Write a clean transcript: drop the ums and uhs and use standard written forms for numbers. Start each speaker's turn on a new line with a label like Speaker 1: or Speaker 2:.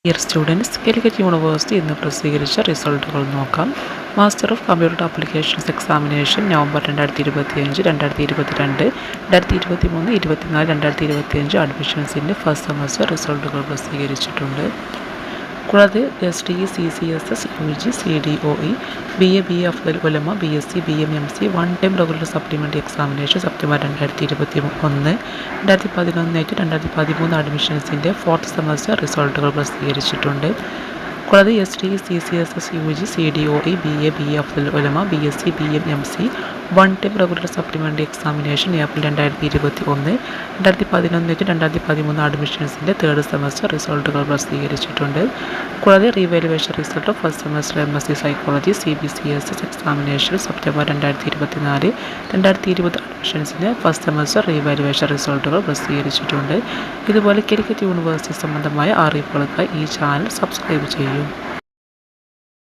Speaker 1: Dear students, Calicut University ഇന്ന് പ്രസിദ്ധീകരിച്ച റിസൾട്ടുകൾ നോക്കാം. Master of computer applications examination November 2025, 2022, 2023, 24, 2025 അഡ്മിഷൻസിൻ്റെ ഫസ്റ്റ് സെമസ്റ്റർ റിസൾട്ടുകൾ പ്രസിദ്ധീകരിച്ചിട്ടുണ്ട്. കൂടാതെ STE, CCSS, UG, CDOE, BA, BA അഫ്ദൽ ഉലമ, BSc, BM, MC one time regular supplementary examination September 2021, 2011 2013 അഡ്മിഷൻസിൻ്റെ ഫോർത്ത് സെമസ്റ്റർ റിസൾട്ടുകൾ പ്രസിദ്ധീകരിച്ചിട്ടുണ്ട്. കൂടാതെ STE, CCSS, UG, CDOE, BA, BA അഫ്ദൽ ഉലമ, BSc, BM, MC one time regular supplementary examination April 2021, 2011 2013 അഡ്മിഷൻസിൻ്റെ third semester റിസൾട്ടുകൾ പ്രസിദ്ധീകരിച്ചിട്ടുണ്ട്. കൂടാതെ revaluation result first semester MSc psychology CBCSS examination September 2024, 2020 അഡ്മിഷൻസിൻ്റെ ഫസ്റ്റ് സെമസ്റ്റർ റീവാലുവേഷൻ റിസൾട്ടുകൾ പ്രസിദ്ധീകരിച്ചിട്ടുണ്ട്. ഇതുപോലെ കാലിക്കറ്റ് യൂണിവേഴ്സിറ്റി സംബന്ധമായ അറിയിപ്പുകൾക്കായി ഈ ചാനൽ സബ്സ്ക്രൈബ് ചെയ്യൂ.